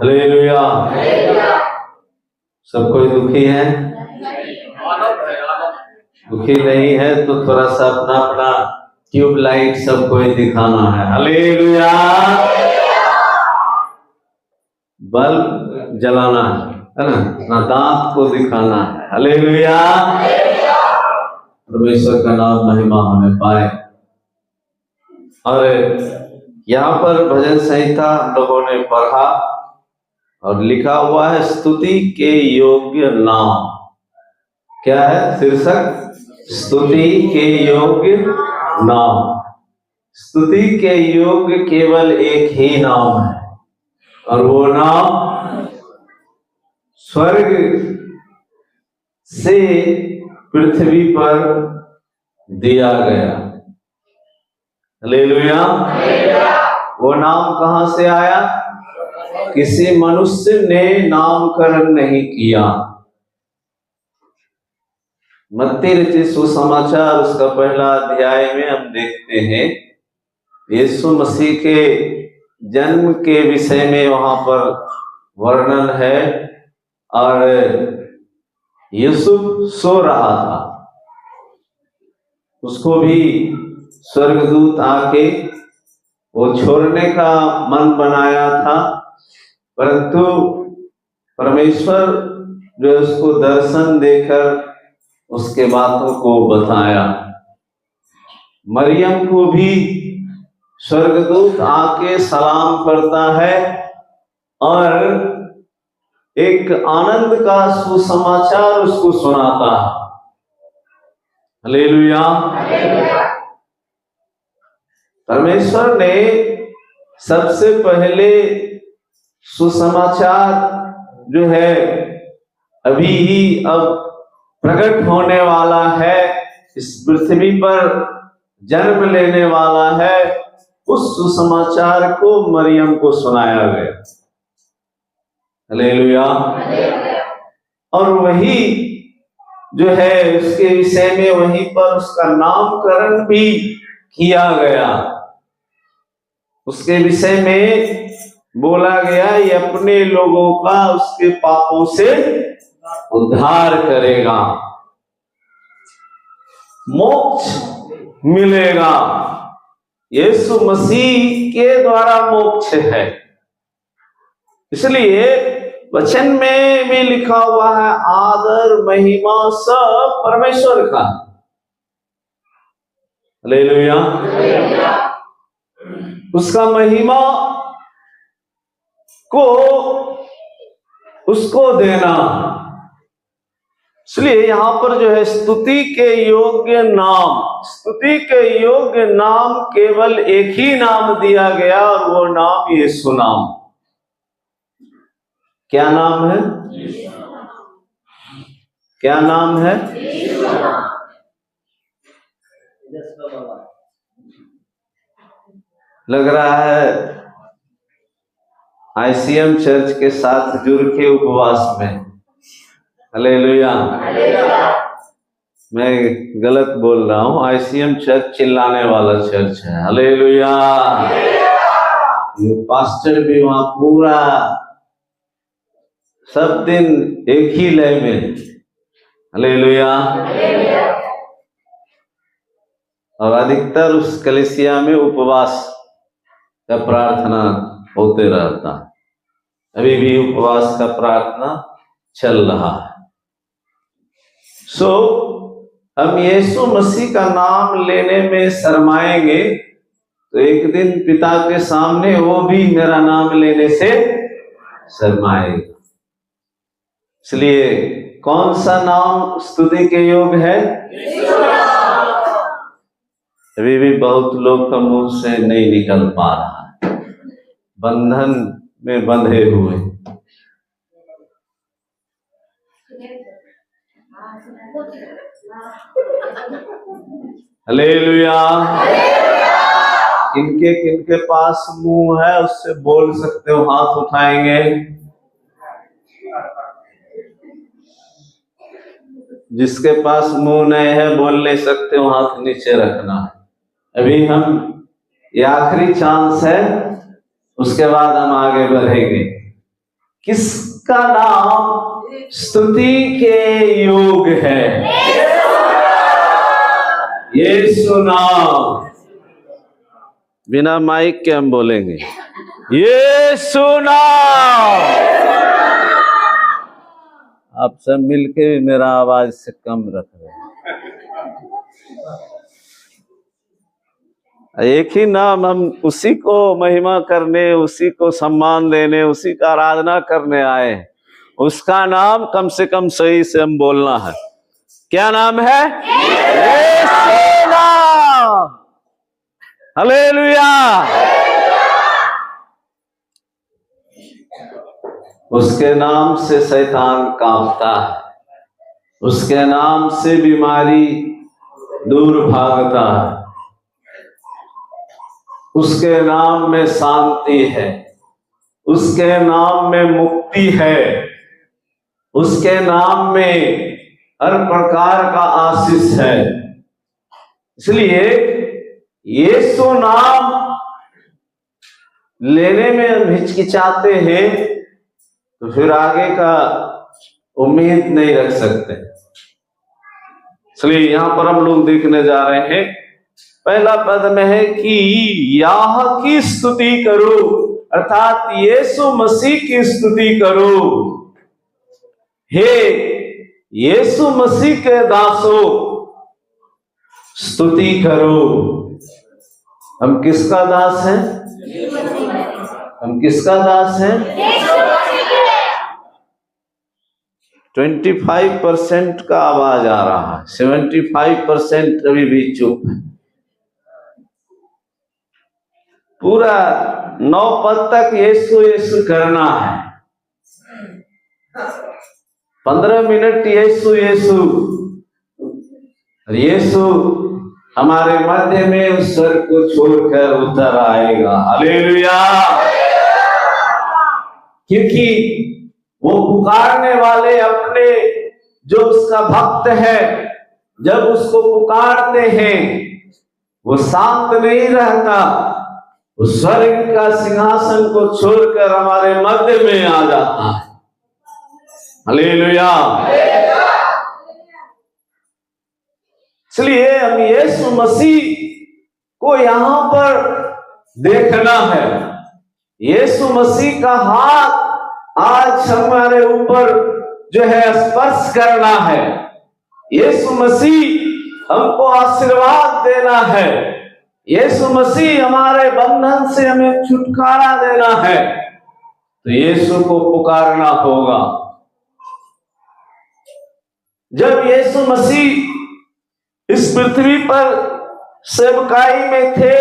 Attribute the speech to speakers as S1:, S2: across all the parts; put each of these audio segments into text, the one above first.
S1: Hallelujah. सब कोई दुखी है? दुखी नहीं है तो थोड़ा सा अपना अपना ट्यूबलाइट सब कोई दिखाना है। हालेलुया। बल्ब जलाना है ना, ना दांत को दिखाना है। हालेलुया। परमेश्वर का नाम महिमा होने पाए। और यहाँ पर भजन संहिता लोगों ने पढ़ा और लिखा हुआ है स्तुति के योग्य नाम। क्या है शीर्षक? स्तुति के योग्य नाम। स्तुति के योग्य केवल एक ही नाम है और वो नाम स्वर्ग से पृथ्वी पर दिया गया। हालेलुया। वो नाम कहां से आया? किसी मनुष्य ने नामकरण नहीं किया। मत्ती रचित सुसमाचार उसका पहला अध्याय में हम देखते हैं यीशु मसीह के जन्म के विषय में वहां पर वर्णन है। और यूसुफ सो रहा था, उसको भी स्वर्गदूत आके वो छोड़ने का मन बनाया था, परंतु परमेश्वर जो उसको दर्शन देकर उसके बातों को बताया। मरियम को भी स्वर्गदूत आके सलाम करता है और एक आनंद का सुसमाचार उसको सुनाता है। हालेलुया। परमेश्वर ने सबसे पहले सुसमाचार जो है अभी ही अब प्रकट होने वाला है, इस पृथ्वी पर जन्म लेने वाला है, उस सुसमाचार को मरियम को सुनाया गया। हालेलुया। और वही जो है उसके विषय में वहीं पर उसका नामकरण भी किया गया। उसके विषय में बोला गया ये अपने लोगों का उसके पापों से उद्धार करेगा, मोक्ष मिलेगा। यीशु मसीह के द्वारा मोक्ष है। इसलिए वचन में भी लिखा हुआ है आदर महिमा सब परमेश्वर का। हालेलुया। उसका महिमा को उसको देना। इसलिए यहां पर जो है स्तुति के योग्य नाम, स्तुति के योग्य नाम केवल एक ही नाम दिया गया और वो नाम यीशु नाम। क्या नाम है? क्या नाम है? लग रहा है ICM चर्च के साथ जुड़ के उपवास में। हालेलुया। मैं गलत बोल रहा हूँ, ICM चर्च चिल्लाने वाला चर्च है। हालेलुया। पास्टर भी वहां पूरा सब दिन एक ही लय में। हालेलुया। और अधिकतर उस कलीसिया में उपवास का प्रार्थना होते रहता है। अभी भी उपवास का प्रार्थना चल रहा है। हम यीशु मसीह का नाम लेने में शर्माएंगे तो एक दिन पिता के सामने वो भी मेरा नाम लेने से शर्माएगा। इसलिए कौन सा नाम स्तुति के योग है? अभी भी बहुत लोग का मुंह से नहीं निकल पा रहा है, बंधन में बंधे हुए। हालेलुया। किनके पास मुंह है उससे बोल सकते हो, हाथ उठाएंगे। जिसके पास मुंह नहीं है बोल नहीं सकते हो, हाथ नीचे रखना है। अभी हम ये आखिरी चांस है, उसके बाद हम आगे बढ़ेंगे। किसका नाम स्तुति के योग है? यीशु नाम। बिना माइक के हम बोलेंगे, यीशु नाम। आप सब मिलके भी मेरा आवाज से कम रख रहे हैं। एक ही नाम, हम उसी को महिमा करने, उसी को सम्मान देने, उसी का आराधना करने आए हैं। उसका नाम कम से कम सही से हम बोलना है। क्या नाम है? यीशु नाम। हालेलुया। उसके नाम से शैतान कांपता है, उसके नाम से बीमारी दूर भागता है, उसके नाम में शांति है, उसके नाम में मुक्ति है, उसके नाम में हर प्रकार का आशीष है। इसलिए यीशु नाम लेने में हम हिचकिचाते हैं तो फिर आगे का उम्मीद नहीं रख सकते। इसलिए यहां पर हम लोग देखने जा रहे हैं, पहला पद में है कि याह की स्तुति करो, अर्थात यीशु मसीह की स्तुति करो। हे यीशु मसीह के दासों, स्तुति करो। हम किसका दास हैं? हम किसका दास हैं? 25% का आवाज आ रहा है, 75% अभी भी चुप है। पूरा 9 पद तक यीशु यीशु करना है, 15 मिनट यीशु यीशु। यीशु हमारे मध्य में उस स्वर को छोड़कर उतर आएगा। हालेलुया। क्योंकि वो पुकारने वाले अपने, जो उसका भक्त है, जब उसको पुकारते हैं वो शांत नहीं रहता, वो स्वर्ग का सिंहासन को छोड़कर हमारे मध्य में आ जाता है। हालेलुया। इसलिए हम यीशु मसीह को यहां पर देखना है। यीशु मसीह का हाथ आज हमारे ऊपर जो है स्पर्श करना है। यीशु मसीह हमको आशीर्वाद देना है। यीशु मसीह हमारे बंधन से हमें छुटकारा देना है। तो यीशु को पुकारना होगा। जब यीशु मसीह इस पृथ्वी पर सेवकाई में थे,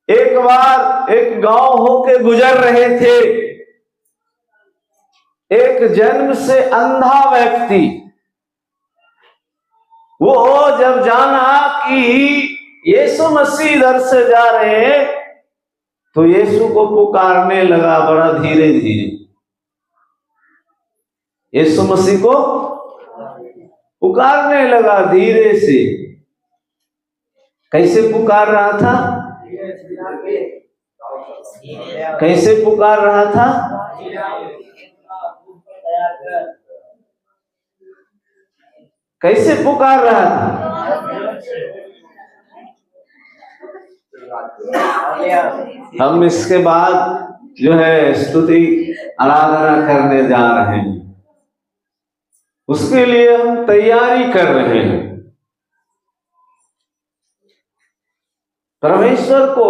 S1: एक बार एक गांव होके गुजर रहे थे, एक जन्म से अंधा व्यक्ति, वो जब जाना कि यीशु मसीह इधर से जा रहे हैं तो यीशु को पुकारने लगा बड़ा धीरे धीरे। यीशु मसीह को पुकारने लगा धीरे से। कैसे पुकार रहा था? कैसे पुकार रहा था? कैसे पुकार रहा था? हम इसके बाद जो है स्तुति आराधना करने जा रहे हैं, उसके लिए हम तैयारी कर रहे हैं। परमेश्वर को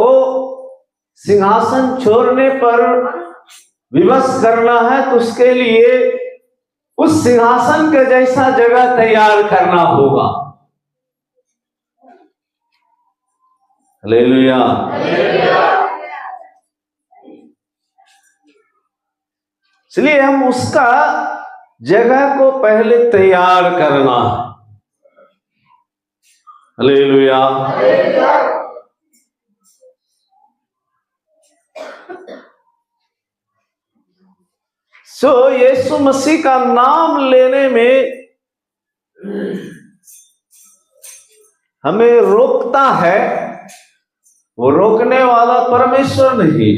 S1: सिंहासन छोड़ने पर विवश करना है तो उसके लिए उस सिंहासन के जैसा जगह तैयार करना होगा। हालेलुया। इसलिए हम उसका जगह को पहले तैयार करना है। हालेलुया। सो यीशु मसीह का नाम लेने में हमें रोकता है, वो रोकने वाला परमेश्वर नहीं,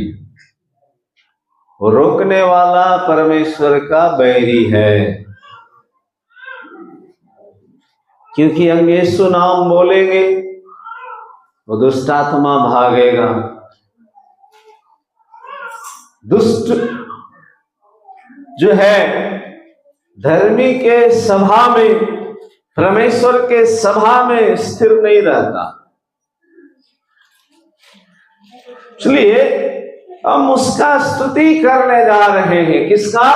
S1: रोकने वाला परमेश्वर का बैरी है, क्योंकि हम यीशु नाम बोलेंगे वो दुष्ट आत्मा भागेगा। दुष्ट जो है धर्मी के सभा में, परमेश्वर के सभा में स्थिर नहीं रहता। इसलिए हम उसका स्तुति करने जा रहे हैं। किसका?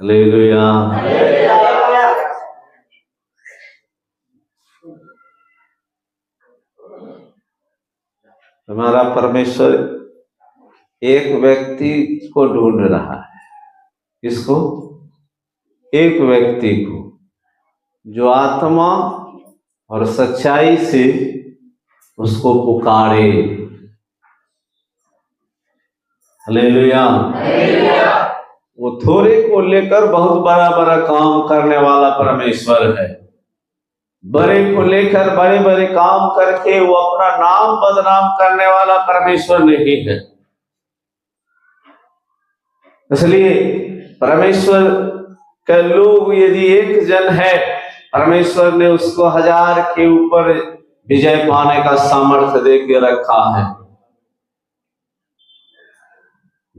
S1: हालेलुया। हमारा परमेश्वर एक व्यक्ति को ढूंढ रहा है। किसको? एक व्यक्ति को जो आत्मा और सच्चाई से उसको पुकारे। हालेलुया। वो थोड़े को लेकर बहुत बड़ा बड़ा काम करने वाला परमेश्वर है। बड़े को लेकर बड़े बड़े काम करके वो अपना नाम बदनाम करने वाला परमेश्वर नहीं है। इसलिए परमेश्वर के लोग यदि एक जन है, परमेश्वर ने उसको 1000 के ऊपर विजय पाने का सामर्थ्य दे के रखा है।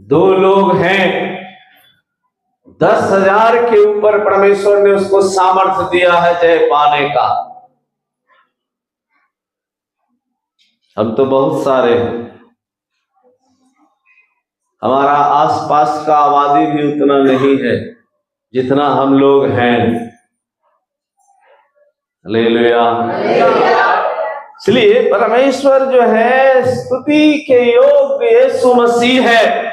S1: 2 लोग हैं, 10,000 के ऊपर परमेश्वर ने उसको सामर्थ्य दिया है जय पाने का। हम तो बहुत सारे हैं, हमारा आसपास का आबादी भी उतना नहीं है जितना हम लोग हैं। हालेलुया। इसलिए परमेश्वर जो है स्तुति के योग्य यीशु मसीह है।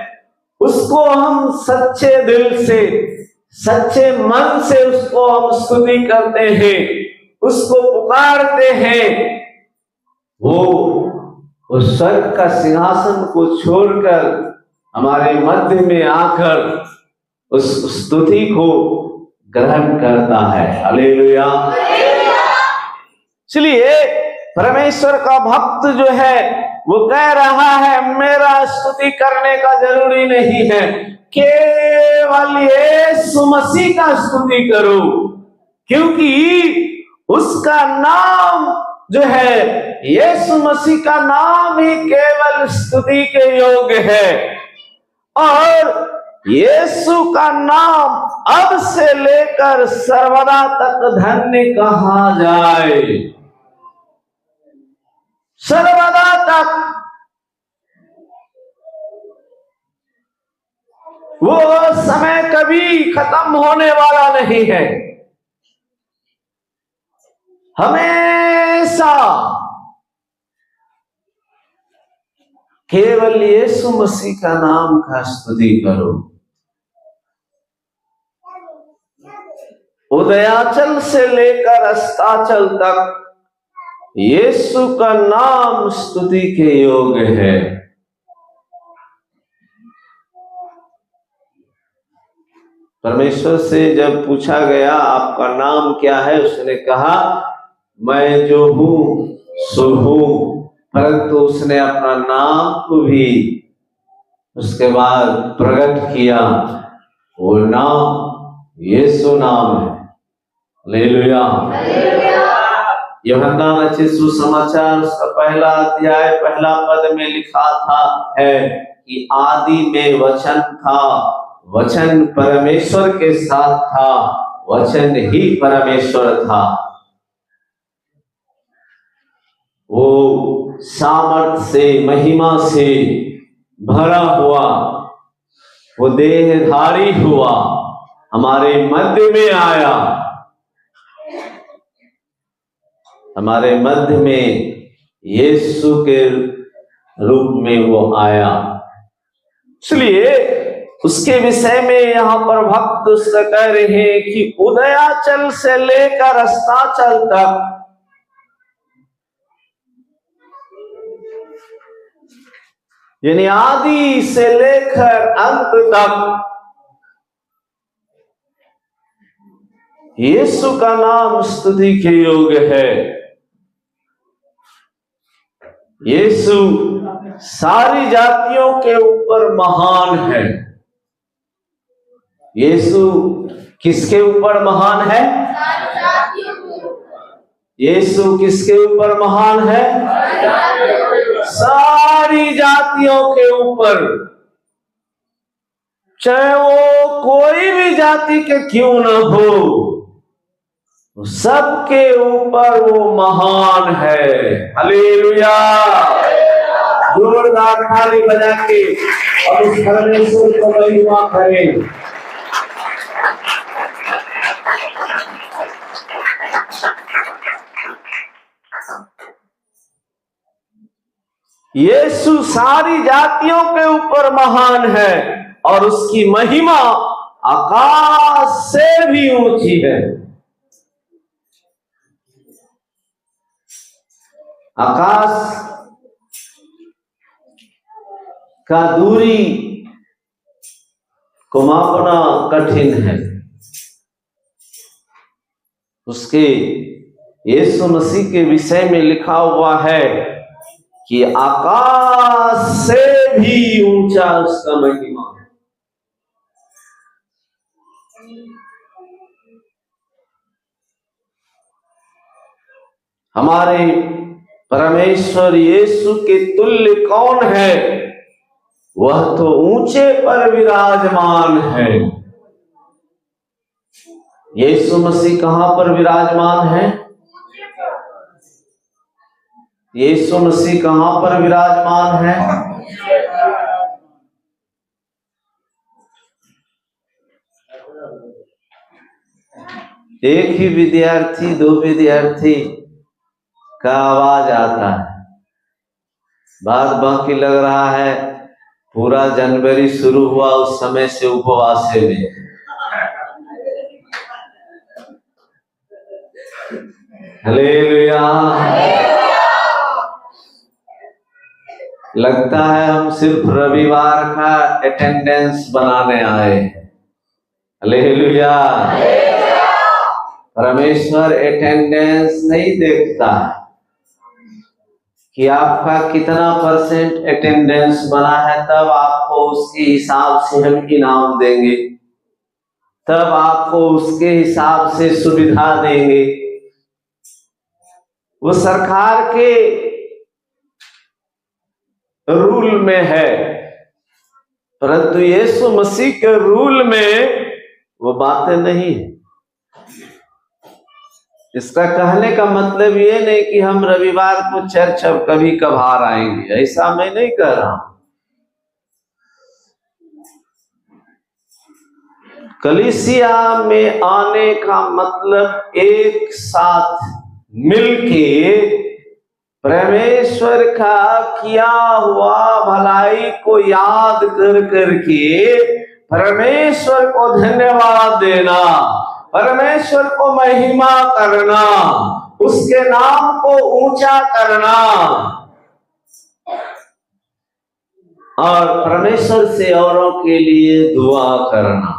S1: उसको हम सच्चे दिल से, सच्चे मन से उसको हम स्तुति करते हैं, उसको पुकारते हैं। वो उस स्वर्ग का सिंहासन को छोड़कर हमारे मध्य में आकर उस स्तुति को ग्रहण करता है। हालेलुया। इसलिए परमेश्वर का भक्त जो है वो कह रहा है, मेरा स्तुति करने का जरूरी नहीं है, केवल यीशु मसीह का स्तुति करो, क्योंकि उसका नाम जो है, यीशु मसीह का नाम ही केवल स्तुति के योग्य है। और यीशु का नाम अब से लेकर सर्वदा तक धन्य कहा जाए। सर्वदा तक वो समय कभी खत्म होने वाला नहीं है। हमेशा केवल यीशु मसीह का नाम का स्तुति करो। उदयाचल से लेकर अस्ताचल तक यीशु का नाम स्तुति के योग्य है। परमेश्वर से जब पूछा गया आपका नाम क्या है, उसने कहा मैं जो हूं सो हूं। परंतु उसने अपना नाम को भी उसके बाद प्रकट किया। वो नाम यीशु नाम है। हालेलुया। यूहन्ना रचित सुसमाचार उसका 1 अध्याय 1 पद में लिखा था है कि आदि में वचन था, वचन परमेश्वर के साथ था, वचन ही परमेश्वर था। वो सामर्थ से, महिमा से भरा हुआ, वो देहधारी हुआ, हमारे मध्य में आया, हमारे मध्य में यीशु के रूप में वो आया। इसलिए उसके विषय में यहाँ पर भक्त उसका कह रहे हैं कि उदयाचल से लेकर अस्ताचल तक यानी आदि से लेकर अंत तक यीशु का नाम स्तुति के योग्य है। यीशु सारी जातियों के ऊपर महान है। यीशु किसके ऊपर महान है? यीशु किसके ऊपर महान है? सारी जातियों के ऊपर, चाहे वो कोई भी जाति के क्यों न हो, सबके ऊपर वो महान है। हालेलुया। जोरदार ताली बजा के और उस परमेश्वर को महिमा करें। यीशु सारी जातियों के ऊपर महान है और उसकी महिमा आकाश से भी ऊंची है। आकाश का दूरी को मापना कठिन है। उसके यीशु मसीह के विषय में लिखा हुआ है कि आकाश से भी ऊंचा उसका महिमा। हमारे परमेश्वर यीशु के तुल्य कौन है? वह तो ऊंचे पर विराजमान है। यीशु मसीह कहां पर विराजमान है? यीशु मसीह कहां पर विराजमान है? एक ही विद्यार्थी, दो विद्यार्थी का आवाज आता है, बात बाकी लग रहा है पूरा जनवरी शुरू हुआ उस समय से उपवास में। हालेलुया। लगता है हम सिर्फ रविवार का अटेंडेंस बनाने आए। हालेलुया। परमेश्वर अटेंडेंस नहीं देखता कि आपका कितना % अटेंडेंस बना है, तब आपको उसके हिसाब से हम इनाम देंगे, तब आपको उसके हिसाब से सुविधा देंगे। वो सरकार के रूल में है, परंतु यीशु मसीह के रूल में वो बातें नहीं है। इसका कहने का मतलब ये नहीं कि हम रविवार को चर्च अब कभी कभार आएंगे, ऐसा मैं नहीं कह रहा हूं। कलीसिया में आने का मतलब एक साथ मिलके परमेश्वर का किया हुआ भलाई को याद कर करके परमेश्वर को धन्यवाद देना, परमेश्वर को महिमा करना, उसके नाम को ऊंचा करना और परमेश्वर से औरों के लिए दुआ करना।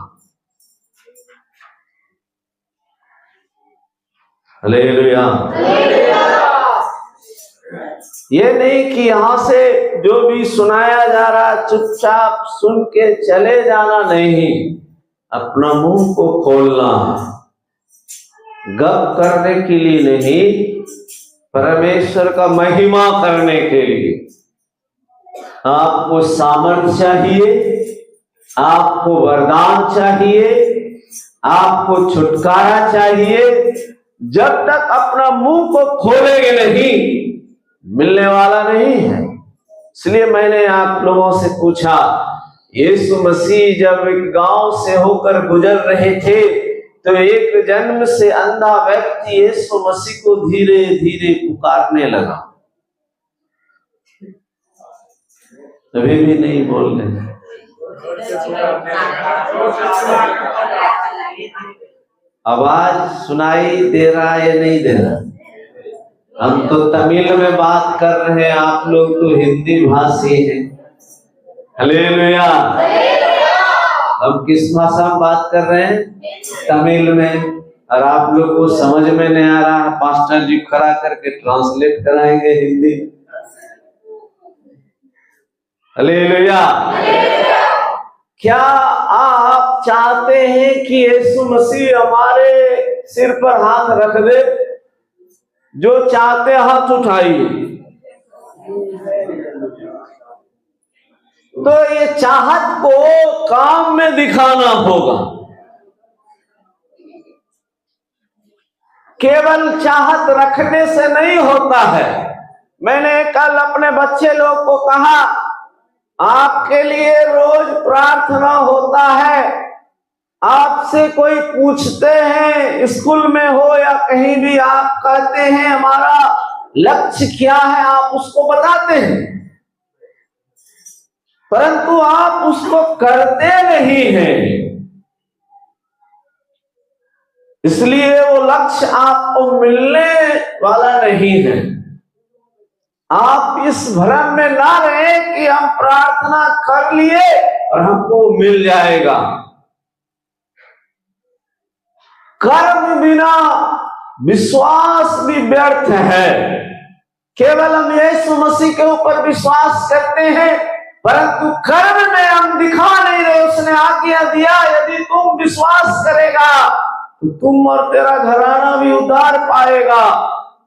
S1: हालेलुया। ये नहीं कि यहां से जो भी सुनाया जा रहा चुपचाप सुन के चले जाना, नहीं, अपना मुंह को खोलना, गप करने के लिए नहीं, परमेश्वर का महिमा करने के लिए। आपको सामर्थ चाहिए, आपको वरदान चाहिए, आपको छुटकारा चाहिए। जब तक अपना मुंह को खोलेंगे नहीं, मिलने वाला नहीं है। इसलिए मैंने आप लोगों से पूछा, यीशु मसीह जब एक गांव से होकर गुजर रहे थे तो एक जन्म से अंधा व्यक्ति यीशु मसीह को धीरे धीरे पुकारने लगा। अभी भी नहीं बोल रहे, आवाज सुनाई दे रहा है या नहीं दे रहा? हम तो तमिल में बात कर रहे हैं, आप लोग तो हिंदी भाषी हैं। हालेलुया। हम किस भाषा में बात कर रहे हैं? तमिल में। और आप लोग को समझ में नहीं आ रहा, पास्टर जी खड़ा करके ट्रांसलेट कराएंगे हिंदी। हालेलुया। क्या आप चाहते हैं कि यीशु मसीह हमारे सिर पर हाथ रख दे? जो चाहते हाथ उठाइए। तो ये चाहत को काम में दिखाना होगा। केवल चाहत रखने से नहीं होता है। मैंने कल अपने बच्चे लोग को कहा, आपके लिए रोज प्रार्थना होता है। आपसे कोई पूछते हैं, स्कूल में हो या कहीं भी, आप कहते हैं हमारा लक्ष्य क्या है, आप उसको बताते हैं, परंतु आप उसको करते नहीं हैं। इसलिए वो लक्ष्य आपको मिलने वाला नहीं है। आप इस भ्रम में ना रहे कि हम प्रार्थना कर लिए और हमको मिल जाएगा। कर्म बिना विश्वास भी व्यर्थ है। केवल हम यीशु मसीह के ऊपर विश्वास करते हैं, परंतु कर्म में हम दिखा नहीं रहे। उसने आज्ञा दिया, यदि तुम विश्वास करेगा तो तुम और तेरा घराना भी उद्धार पाएगा।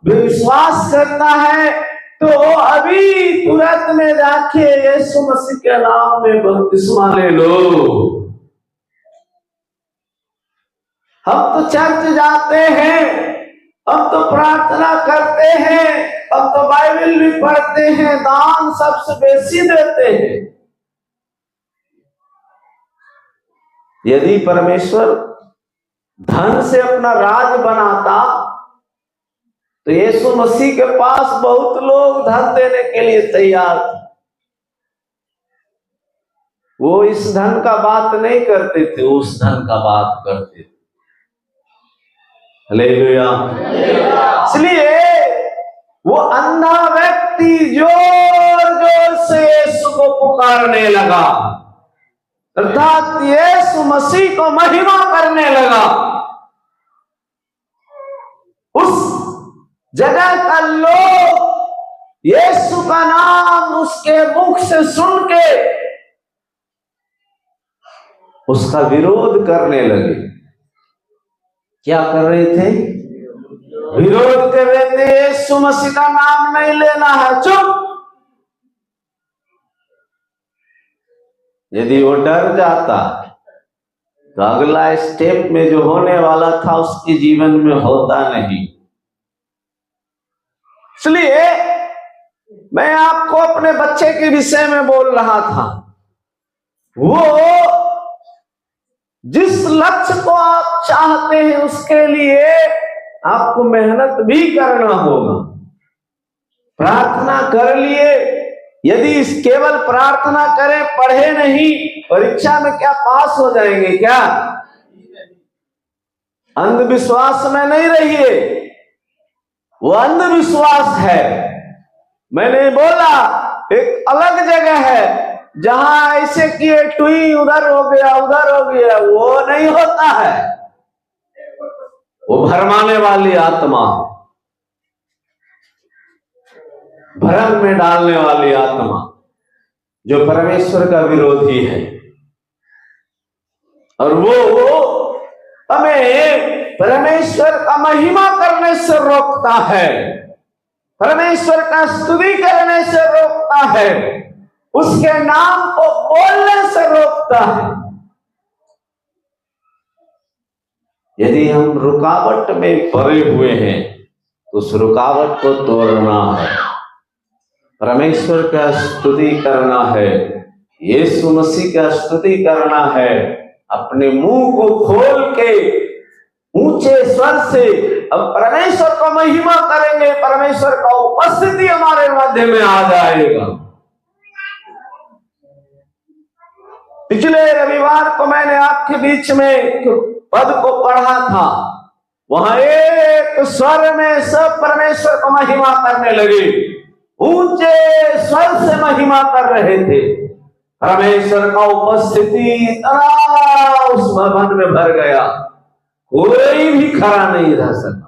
S1: विश्वास करना है तो अभी तुरंत में जाके यीशु मसीह के नाम में बपतिस्मा ले लो। हम तो चर्च जाते हैं, हम तो प्रार्थना करते हैं, हम तो बाइबल भी पढ़ते हैं, दान सबसे बेसी देते हैं। यदि परमेश्वर धन से अपना राज बनाता तो यीशु मसीह के पास बहुत लोग धन देने के लिए तैयार थे। वो इस धन का बात नहीं करते थे, उस धन का बात करते थे। हालेलुया। इसलिए वो अंधा व्यक्ति जोर जोर से यीशु को पुकारने लगा, अर्थात यीशु मसीह को महिमा करने लगा। उस जगह का लोग यीशु का नाम उसके मुख से सुन के उसका विरोध करने लगे। क्या कर रहे थे? विरोध कर रहे थे। यीशु मसीह का नाम नहीं लेना है, चुप। यदि वो डर जाता तो अगला स्टेप में जो होने वाला था उसके जीवन में होता नहीं। इसलिए मैं आपको अपने बच्चे के विषय में बोल रहा था। वो जिस लक्ष्य को आप चाहते हैं उसके लिए आपको मेहनत भी करना होगा। प्रार्थना कर लिए, यदि केवल प्रार्थना करें, पढ़े नहीं, परीक्षा में क्या पास हो जाएंगे क्या? अंधविश्वास में नहीं रहिए, वो अंधविश्वास है। मैंने बोला एक अलग जगह है जहां ऐसे किए टुई उधर हो गया, उधर हो गया, वो नहीं होता है। वो भरमाने वाली आत्मा, भ्रम में डालने वाली आत्मा, जो परमेश्वर का विरोधी है। और वो हमें परमेश्वर का महिमा करने से रोकता है, परमेश्वर का स्तुति करने से रोकता है, उसके नाम को बोलने से रोकता है। यदि हम रुकावट में पड़े हुए हैं तो उस रुकावट को तोड़ना है, परमेश्वर का स्तुति करना है, यीशु मसीह का स्तुति करना है। अपने मुंह को खोल के ऊंचे स्वर से हम परमेश्वर को महिमा करेंगे, परमेश्वर का उपस्थिति हमारे मध्य में आ जाएगा। पिछले रविवार को मैंने आपके बीच में पद को पढ़ा था, वहां एक स्वर में सब परमेश्वर को महिमा करने लगे, ऊंचे स्वर से महिमा कर रहे थे। परमेश्वर का उपस्थिति इतना उस भवन में भर गया, कोई भी खड़ा नहीं रह सका।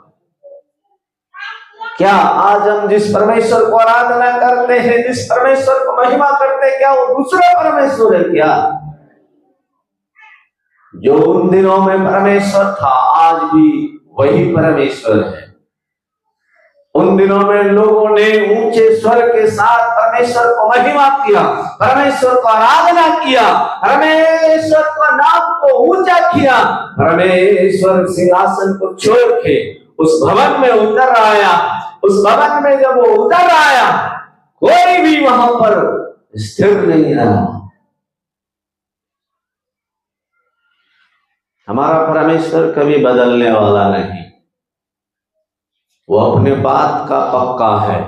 S1: क्या आज हम जिस परमेश्वर को आराधना करते हैं, जिस परमेश्वर को महिमा करते हैं, क्या वो दूसरा परमेश्वर है क्या? जो उन दिनों में परमेश्वर था आज भी वही परमेश्वर है। उन दिनों में लोगों ने ऊंचे स्वर के साथ परमेश्वर को महिमा किया, परमेश्वर को आराधना किया, परमेश्वर का नाम को ऊंचा किया। परमेश्वर सिंहासन को छोड़ के उस भवन में उतर आया। उस भवन में जब वो उतर आया, कोई भी वहां पर स्थिर नहीं रहा। हमारा परमेश्वर कभी बदलने वाला नहीं, वो अपने बात का पक्का है।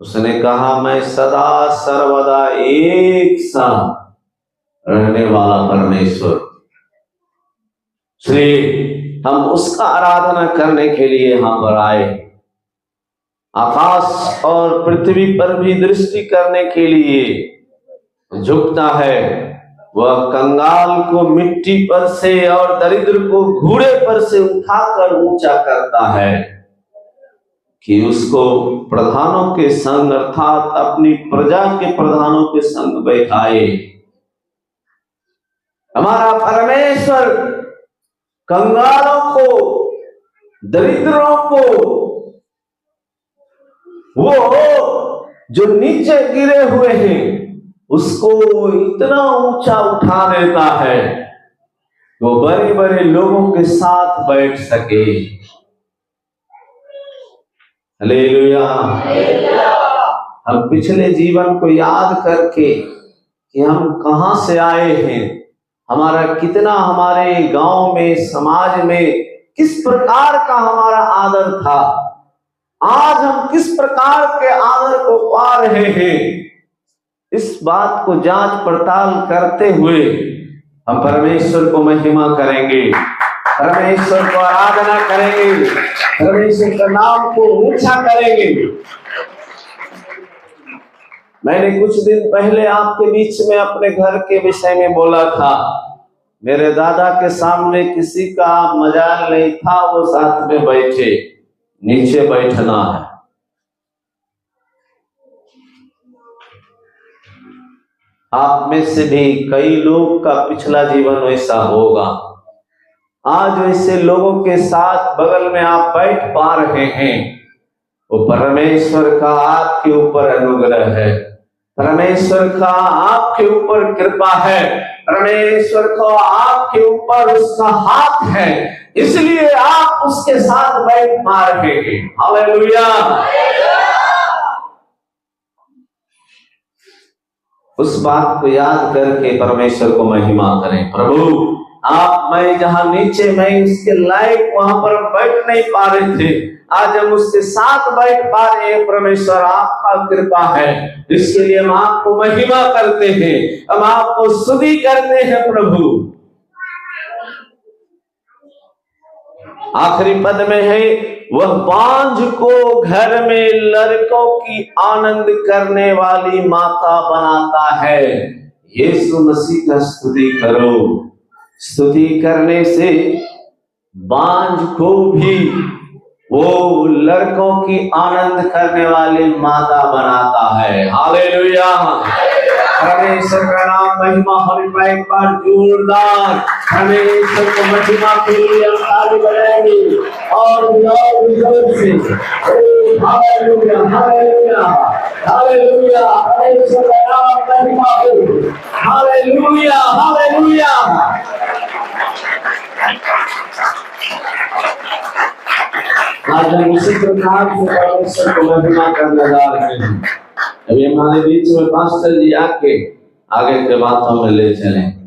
S1: उसने कहा मैं सदा सर्वदा एक सा रहने वाला परमेश्वर। इसलिए हम उसका आराधना करने के लिए यहां पर आए। आकाश और पृथ्वी पर भी दृष्टि करने के लिए झुकता है। वह कंगाल को मिट्टी पर से और दरिद्र को घोड़े पर से उठाकर ऊंचा करता है कि उसको प्रधानों के संग अर्थात अपनी प्रजा के प्रधानों के संग बैठाए। हमारा परमेश्वर कंगालों को, दरिद्रों को, वो जो नीचे गिरे हुए हैं उसको इतना ऊंचा उठा देता है वो बड़े बड़े लोगों के साथ बैठ सके। हालेलुया। हम पिछले जीवन को याद करके कि हम कहां से आए हैं, हमारा कितना हमारे गांव में, समाज में किस प्रकार का हमारा आदर था, आज हम किस प्रकार के आदर को पा रहे हैं, इस बात को जांच पड़ताल करते हुए हम परमेश्वर को महिमा करेंगे, परमेश्वर को आराधना करेंगे, परमेश्वर का नाम को ऊंचा करेंगे। मैंने कुछ दिन पहले आपके बीच में अपने घर के विषय में बोला था। मेरे दादा के सामने किसी का मजाल नहीं था, वो साथ में बैठे, नीचे बैठना है। आप में से भी कई लोग का पिछला जीवन वैसा होगा। आज वैसे लोगों के साथ बगल में आप बैठ पा रहे हैं, वो परमेश्वर का आपके ऊपर अनुग्रह है, परमेश्वर का आपके ऊपर कृपा है, परमेश्वर को आपके ऊपर उसका हाथ है, इसलिए आप उसके साथ बैठ पा रहे हैं। हालेलुया। उस बात को याद करके परमेश्वर को महिमा करें। प्रभु आप, मैं जहां नीचे मैं उसके लायक वहां पर बैठ नहीं पा रहे थे, आज हम उसके साथ बैठ पा रहे हैं। परमेश्वर आपका कृपा है, इसके लिए हम आपको महिमा करते हैं, हम आपको स्तुति करते हैं। प्रभु आखिरी पद में है, वह बांझ को घर में लड़कों की आनंद करने वाली माता बनाता है। यीशु मसीह का स्तुति करो। स्तुति करने से बांझ को भी वो लड़कों की आनंद करने वाली माता बनाता है। हालेलुया। परमेश्वर का नाम महिमा होने पाए। एक बार जोरदार परमेश्वर को महिमा के लिए हम ताली बजाएंगे और जोर से हालेलुया हालेलुया हालेलुया। परमेश्वर का नाम महिमा हो। Hallelujah hallelujah. आज हम उसी प्रकार से परमेश्वर को महिमा करने जा रहे हैं। अभी हमारे बीच में पास्टर जी आके आगे के बातों में ले चलें।